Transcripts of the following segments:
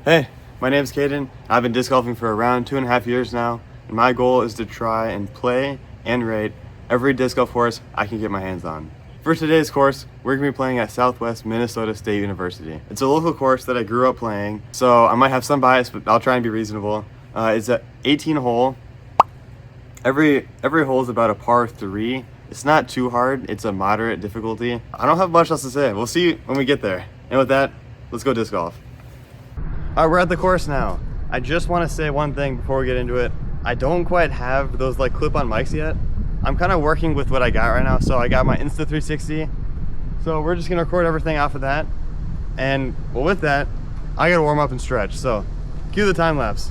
Hey, my name's Caden. I've been disc golfing for around 2.5 years now, and my goal is to try and play and rate every disc golf course I can get my hands on. For today's course, we're going to be playing at Southwest Minnesota State University. It's a local course that I grew up playing, so I might have some bias, but I'll try and be reasonable. It's an 18-hole. Every hole is about a par 3. It's not too hard. It's a moderate difficulty. I don't have much else to say. We'll see when we get there. And with that, let's go disc golf. All right, we're at the course now. I just want to say one thing before we get into it. I don't quite have those like clip-on mics yet. I'm kind of working with what I got right now. So I got my Insta360. So we're just gonna record everything off of that. And well, with that, I gotta warm up and stretch. So cue the time lapse.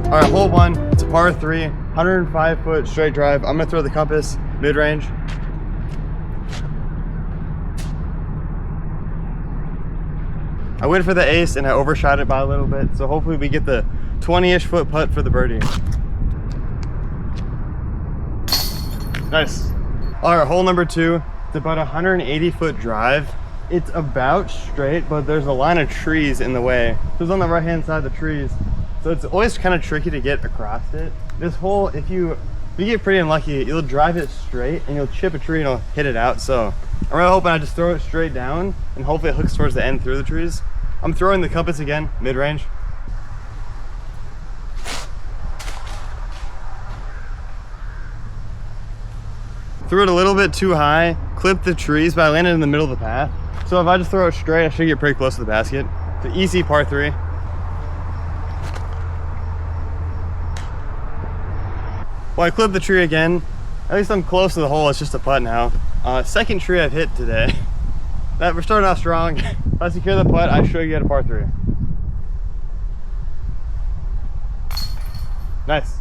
All right, hole 1, it's a par 3, 105-foot straight drive. I'm gonna throw the compass mid-range. I went for the ace and I overshot it by a little bit, so hopefully we get the 20-ish foot putt for the birdie. Nice. All right, hole number 2, it's about a 180-foot drive. It's about straight, but there's a line of trees in the way. So it's on the right-hand side of the trees. So it's always kind of tricky to get across it. This hole, if you get pretty unlucky, you'll drive it straight and you'll chip a tree and you'll hit it out. So I'm really hoping I just throw it straight down and hopefully it hooks towards the end through the trees. I'm throwing the compass again, mid-range. Threw it a little bit too high, clipped the trees, but I landed in the middle of the path. So if I just throw it straight, I should get pretty close to the basket. It's an easy par 3. Well, I clipped the tree again. At least I'm close to the hole. It's just a putt now. Second tree I've hit today. We're starting off strong. If I secure the putt, I should get a par 3. Nice.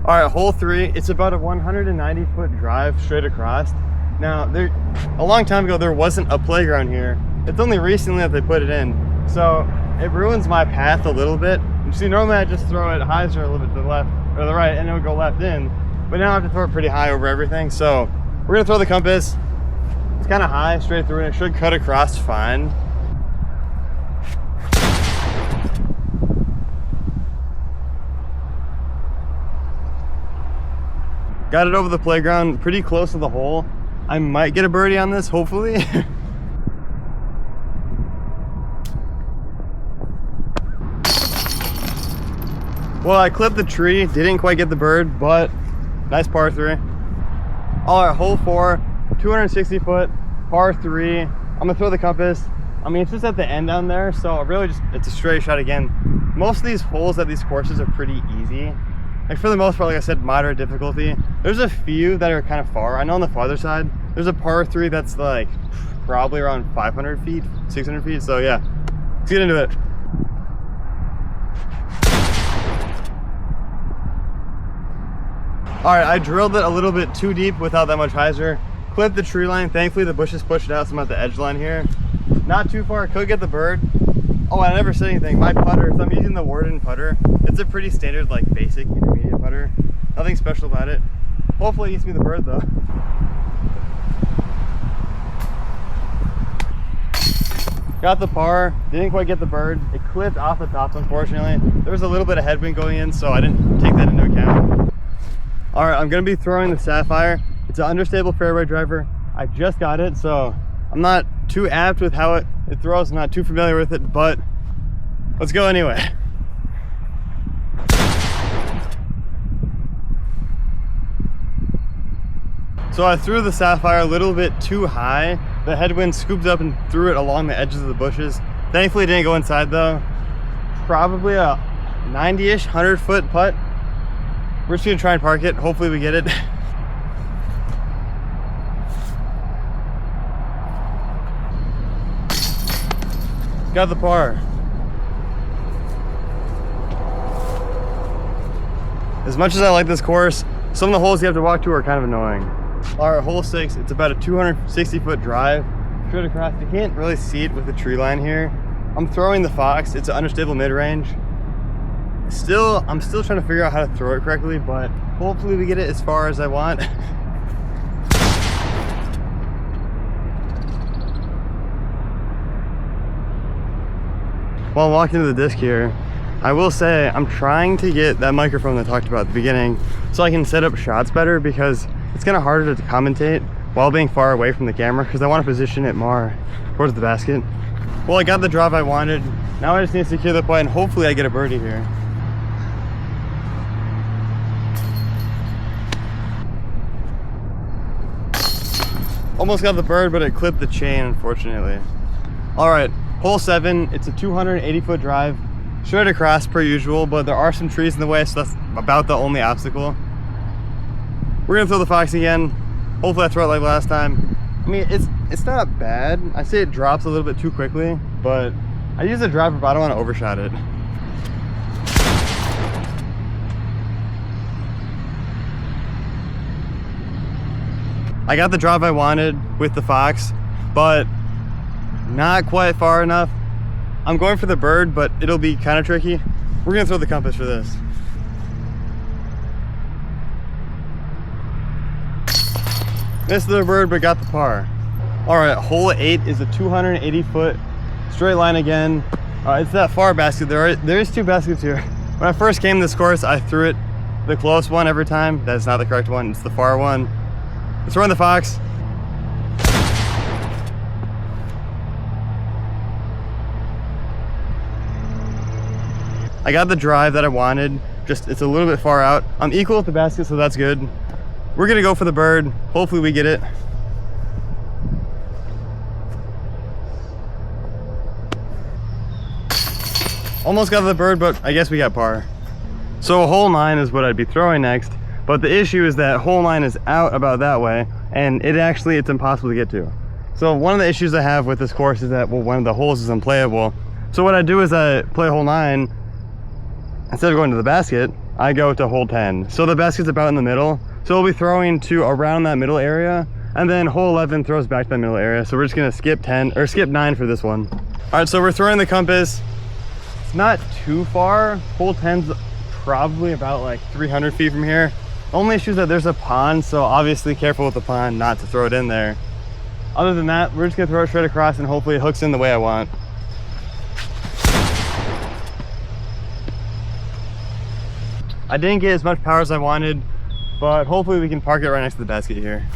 All right, hole 3. It's about a 190-foot drive straight across. Now, a long time ago, there wasn't a playground here. It's only recently that they put it in. So it ruins my path a little bit. You see, normally I just throw it hyzer a little bit to the left or the right and it would go left in, but now I have to throw it pretty high over everything. So we're gonna throw the compass. It's kind of high straight through and it should cut across fine. Got it over the playground, pretty close to the hole. I might get a birdie on this, hopefully. Well, I clipped the tree, didn't quite get the bird, but nice par 3. All right, hole 4, 260-foot, par 3. I'm gonna throw the compass. I mean, it's just at the end down there, so really just, it's a straight shot again. Most of these holes at these courses are pretty easy. Like for the most part, like I said, moderate difficulty. There's a few that are kind of far. I know on the farther side, there's a par 3 that's like probably around 500 feet, 600 feet. So yeah, let's get into it. All right, I drilled it a little bit too deep without that much hyzer. Clipped the tree line. Thankfully, the bushes pushed it out, so I'm at the edge line here. Not too far, could get the bird. Oh, I never said anything. My putter, so I'm using the Warden putter. It's a pretty standard, like basic intermediate putter. Nothing special about it. Hopefully it gets me the bird though. Got the par, didn't quite get the bird. It clipped off the top, unfortunately. There was a little bit of headwind going in, so I didn't take that into account. All right, I'm gonna be throwing the Sapphire. It's an understable fairway driver. I just got it, so I'm not too apt with how it throws. I'm not too familiar with it, but let's go anyway. So I threw the Sapphire a little bit too high. The headwind scooped up and threw it along the edges of the bushes. Thankfully it didn't go inside though. Probably a 90-ish, 100-foot putt. We're just gonna try and park it. Hopefully we get it. Got the par. As much as I like this course, some of the holes you have to walk to are kind of annoying. All right, hole 6, it's about a 260-foot drive straight across. You can't really see it with the tree line here. I'm throwing the Fox. It's an understable mid-range. I'm still trying to figure out how to throw it correctly, but hopefully we get it as far as I want. While walking to the disc here, I will say I'm trying to get that microphone that I talked about at the beginning so I can set up shots better, because it's kind of harder to commentate while being far away from the camera, because I want to position it more towards the basket. Well, I got the drop I wanted. Now I just need to secure the putt and hopefully I get a birdie here. Almost got the bird, but it clipped the chain, unfortunately. All right, hole 7, it's a 280-foot drive, straight across per usual, but there are some trees in the way, so that's about the only obstacle. We're gonna throw the Fox again. Hopefully I throw it like last time. I mean, it's not bad. I say it drops a little bit too quickly, but I use the driver, but I don't want to overshot it. I got the drop I wanted with the Fox, but not quite far enough. I'm going for the bird, but it'll be kind of tricky. We're gonna throw the compass for this. Missed the bird, but got the par. All right, hole 8 is a 280-foot straight line again. It's that far basket. There is 2 baskets here. When I first came to this course, I threw it the close one every time. That's not the correct one, it's the far one. Let's run the Fox. I got the drive that I wanted, just it's a little bit far out. I'm equal with the basket, so that's good. We're gonna go for the bird. Hopefully we get it. Almost got the bird, but I guess we got par. So hole 9 is what I'd be throwing next, but the issue is that hole 9 is out about that way, and it's impossible to get to. So one of the issues I have with this course is that, well, one of the holes is unplayable. So what I do is I play hole 9, instead of going to the basket, I go to hole 10. So the basket's about in the middle. So we'll be throwing to around that middle area, and then hole 11 throws back to that middle area. So we're just gonna skip 9 for this one. All right, so we're throwing the compass. It's not too far. Hole 10's probably about like 300 feet from here. The only issue is that there's a pond, so obviously careful with the pond not to throw it in there. Other than that, we're just gonna throw it straight across and hopefully it hooks in the way I want. I didn't get as much power as I wanted, but hopefully we can park it right next to the basket here.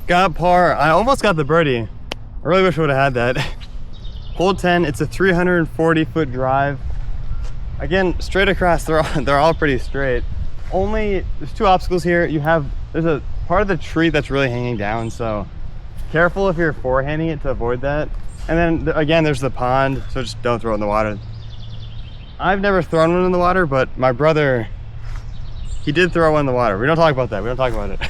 Got par. I almost got the birdie. I really wish I would have had that. Hole 10, it's a 340-foot drive. Again, straight across, they're all pretty straight. There's 2 obstacles here. There's a part of the tree that's really hanging down, so careful if you're forehanding it to avoid that. And then again, there's the pond, so just don't throw it in the water. I've never thrown one in the water, but my brother, he did throw one in the water. We don't talk about that. We don't talk about it.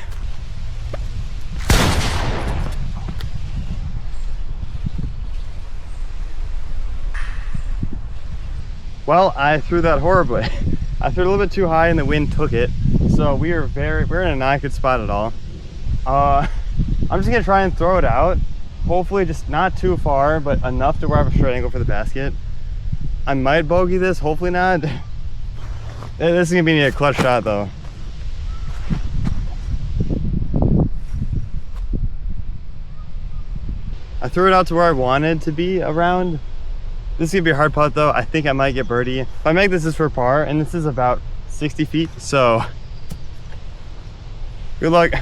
Well, I threw that horribly. I threw it a little bit too high and the wind took it. So we're in a not good spot at all. I'm just gonna try and throw it out. Hopefully just not too far, but enough to where I have a straight angle for the basket. I might bogey this, hopefully not. This is gonna be a clutch shot though. I threw it out to where I wanted to be around. This is gonna be a hard putt though. I think I might get birdie. If I make this is for par, and this is about 60 feet, so good luck.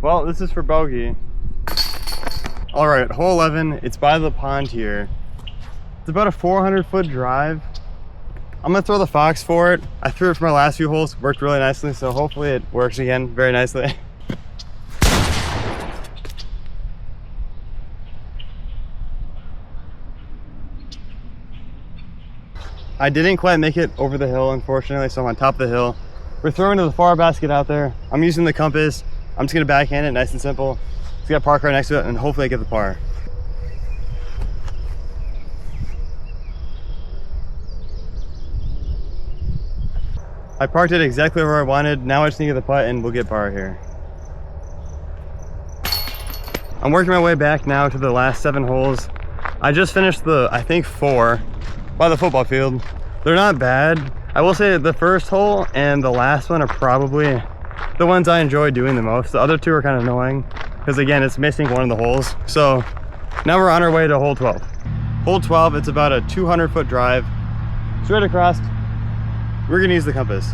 Well, this is for bogey. All right, hole 11, it's by the pond here. It's about a 400-foot drive. I'm gonna throw the Fox for it. I threw it for my last few holes, worked really nicely, so hopefully it works again very nicely. I didn't quite make it over the hill, unfortunately, so I'm on top of the hill. We're throwing to the far basket out there. I'm using the compass. I'm just gonna backhand it, nice and simple. Just got park right next to it, and hopefully I get the par. I parked it exactly where I wanted. Now I just need to get the putt and we'll get par here. I'm working my way back now to the last 7 holes. I just finished the, I think 4 by the football field. They're not bad. I will say the first hole and the last one are probably the ones I enjoy doing the most. The other 2 are kind of annoying because again, it's missing one of the holes. So now we're on our way to hole 12. Hole 12, it's about a 200-foot drive straight across. We're gonna use the compass.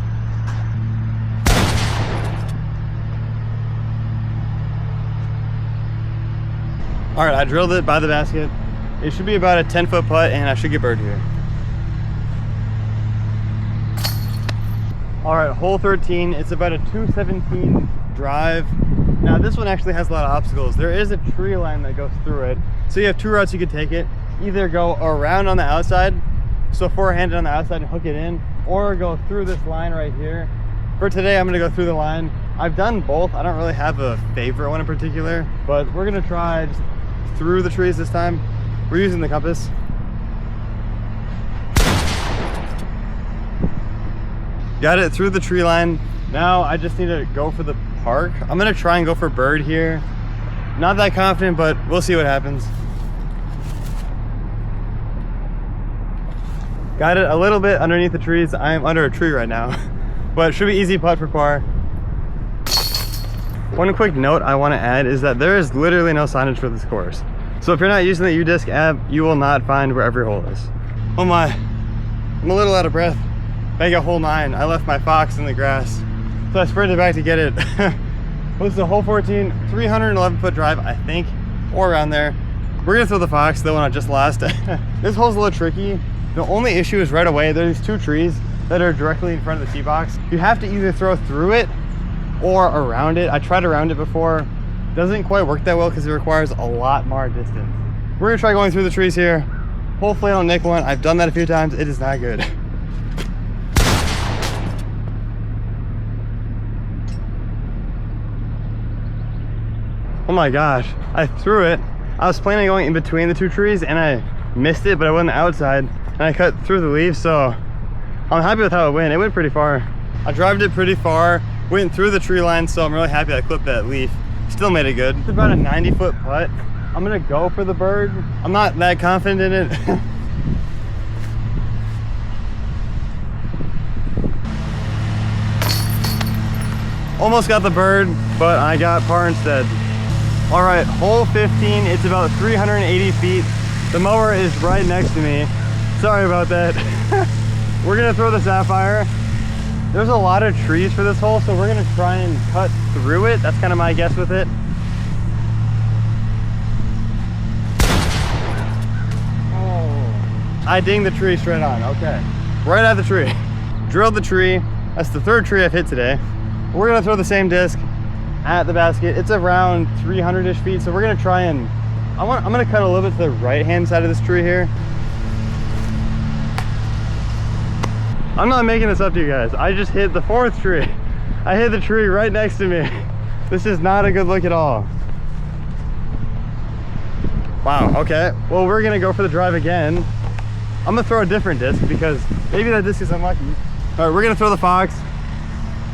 All right, I drilled it by the basket. It should be about a 10-foot putt and I should get bird here. All right, hole 13, it's about a 217 drive. Now this one actually has a lot of obstacles. There is a tree line that goes through it. So you have 2 routes you could take it. Either go around on the outside, so forehanded on the outside and hook it in, or go through this line right here. For today, I'm gonna go through the line. I've done both. I don't really have a favorite one in particular, but we're gonna try just through the trees this time. We're using the compass. Got it through the tree line. Now I just need to go for the park. I'm gonna try and go for bird here. Not that confident, but we'll see what happens. Got it a little bit underneath the trees. I am under a tree right now, but it should be easy putt for par. One quick note I want to add is that there is literally no signage for this course. So if you're not using the UDisc app, you will not find where every hole is. Oh my, I'm a little out of breath. Back at hole 9, I left my fox in the grass. So I sprinted back to get it. This is a hole 14, 311-foot drive, I think, or around there. We're gonna throw the fox, the one I just lost. This hole's a little tricky. The only issue is right away, there's 2 trees that are directly in front of the tee box. You have to either throw through it or around it. I tried around it before. Doesn't quite work that well because it requires a lot more distance. We're gonna try going through the trees here. Hopefully I don't nick one. I've done that a few times. It is not good. Oh my gosh, I threw it. I was planning on going in between the 2 trees and I missed it, but I went on the outside and I cut through the leaves, so I'm happy with how it went. It went pretty far. I drived it pretty far, went through the tree line, so I'm really happy I clipped that leaf. Still made it good. It's about a 90-foot putt. I'm gonna go for the bird. I'm not that confident in it. Almost got the bird, but I got par instead. All right, hole 15, it's about 380 feet. The mower is right next to me. Sorry about that. We're gonna throw the sapphire. There's a lot of trees for this hole, so we're gonna try and cut through it. That's kind of my guess with it. Oh, I dinged the tree straight on, okay. Right at the tree. Drilled the tree. That's the 3rd tree I've hit today. We're gonna throw the same disc at the basket. It's around 300-ish feet, so we're gonna try and, I'm gonna cut a little bit to the right-hand side of this tree here. I'm not making this up to you guys. I just hit the 4th tree. I hit the tree right next to me. This is not a good look at all. Wow, okay. Well, we're gonna go for the drive again. I'm gonna throw a different disc because maybe that disc is unlucky. All right, we're gonna throw the fox.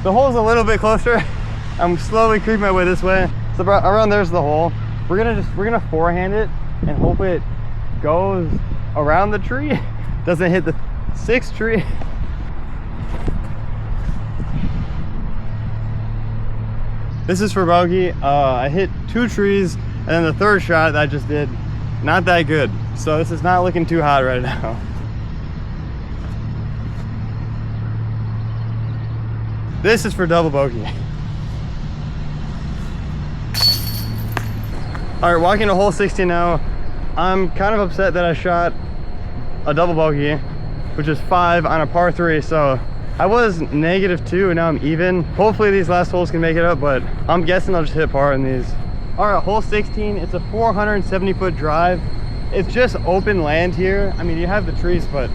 The hole's a little bit closer. I'm slowly creeping my way this way. So around there's the hole. We're gonna forehand it and hope it goes around the tree. Doesn't hit the 6th tree. This is for bogey. I hit 2 trees and then the 3rd shot that I just did, not that good. So this is not looking too hot right now. This is for double bogey. All right, walking to hole 16 now. I'm kind of upset that I shot a double bogey, which is 5 on a par 3. So I was -2 and now I'm even. Hopefully these last holes can make it up, but I'm guessing I'll just hit par in these. All right, hole 16, it's a 470-foot drive. It's just open land here. I mean, you have the trees, but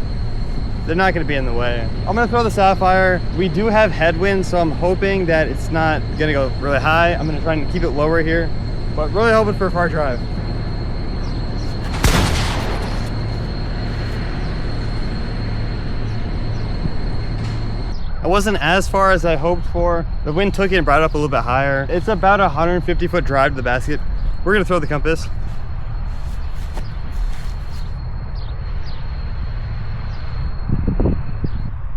they're not gonna be in the way. I'm gonna throw the sapphire. We do have headwind, so I'm hoping that it's not gonna go really high. I'm gonna try and keep it lower here, but really hoping for a far drive. I wasn't as far as I hoped for. The wind took it and brought it up a little bit higher. It's about a 150-foot drive to the basket. We're gonna throw the compass.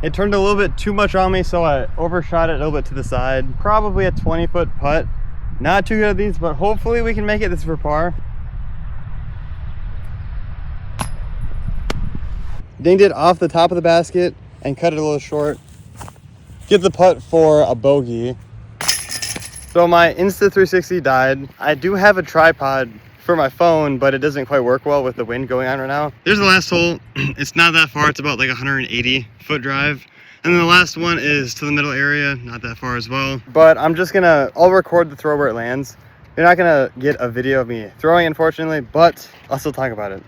It turned a little bit too much on me, so I overshot it a little bit to the side. Probably a 20-foot putt. Not too good at these, but hopefully we can make it. This is for par. Dinged it off the top of the basket and cut it a little short. Get the putt for a bogey. So my Insta360 died. I do have a tripod for my phone, but it doesn't quite work well with the wind going on right now. There's the last hole. It's not that far. It's about like 180-foot drive. And then the last one is to the middle area, not that far as well. But I'll record the throw where it lands. You're not gonna get a video of me throwing, unfortunately, but I'll still talk about it.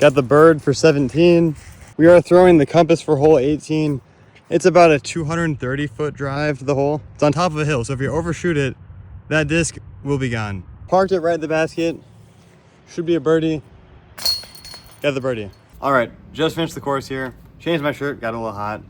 Got the bird for 17. We are throwing the compass for hole 18. It's about a 230-foot drive to the hole. It's on top of a hill, so if you overshoot it, that disc will be gone. Parked it right in the basket. Should be a birdie. Got the birdie. All right, just finished the course here. Changed my shirt, got a little hot.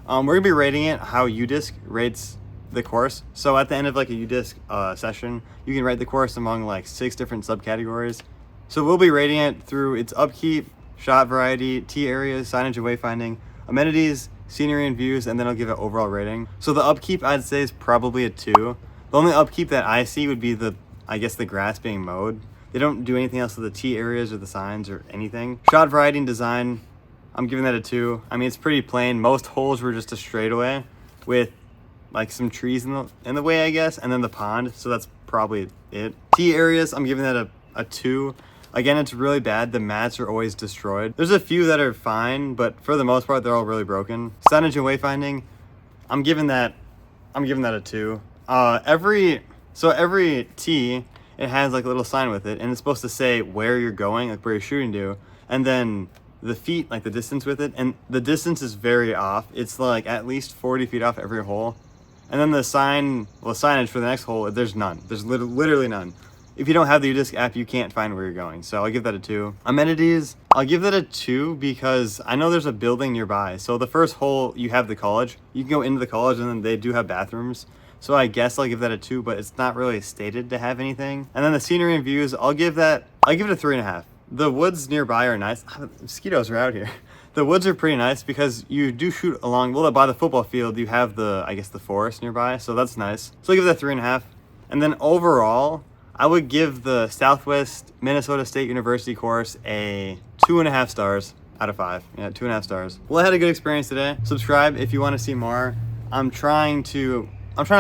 We're gonna be rating it how UDisc rates the course. So at the end of like a UDisc session, you can rate the course among like 6 different subcategories. So we'll be rating it through its upkeep, shot variety, tee areas, signage and wayfinding, amenities, scenery and views, and then I'll give it overall rating. So the upkeep I'd say is probably a 2. The only upkeep that I see would be the grass being mowed. They don't do anything else with the tee areas or the signs or anything. Shot variety and design, I'm giving that a 2. I mean, it's pretty plain. Most holes were just a straightaway with like some trees in the way, I guess, and then the pond. So that's probably it. Tee areas, I'm giving that a 2. Again, it's really bad. The mats are always destroyed. There's a few that are fine, but for the most part, they're all really broken. Signage and wayfinding, I'm giving that a 2. Every tee, it has like a little sign with it, and it's supposed to say where you're going, like where you're shooting to, and then the feet, like the distance with it, and the distance is very off. It's like at least 40 feet off every hole. And then the signage for the next hole, there's none. There's literally none. If you don't have the UDisc app, you can't find where you're going. So I'll give that a 2. Amenities, I'll give that a 2 because I know there's a building nearby. So the first hole, you have the college. You can go into the college and then they do have bathrooms. So I guess I'll give that a 2, but it's not really stated to have anything. And then the scenery and views, I'll give it a 3.5. The woods nearby are nice. Mosquitoes are out here. The woods are pretty nice because you do shoot along, well, by the football field, you have the forest nearby. So that's nice. So I'll give that 3.5. And then overall, I would give the Southwest Minnesota State University course a 2.5 stars out of 5. Yeah, 2.5 stars. Well, I had a good experience today. Subscribe if you want to see more. I'm trying to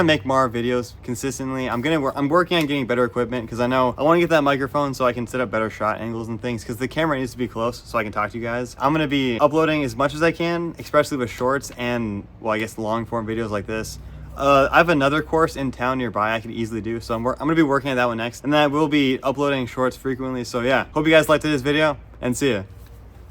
make more videos consistently. I'm working on getting better equipment because I know I want to get that microphone so I can set up better shot angles and things because the camera needs to be close so I can talk to you guys. I'm going to be uploading as much as I can, especially with shorts and, well, I guess long form videos like this. I have another course in town nearby I could easily do, so I'm going to be working on that one next, and then I will be uploading shorts frequently. So yeah, hope you guys liked this video, and see ya.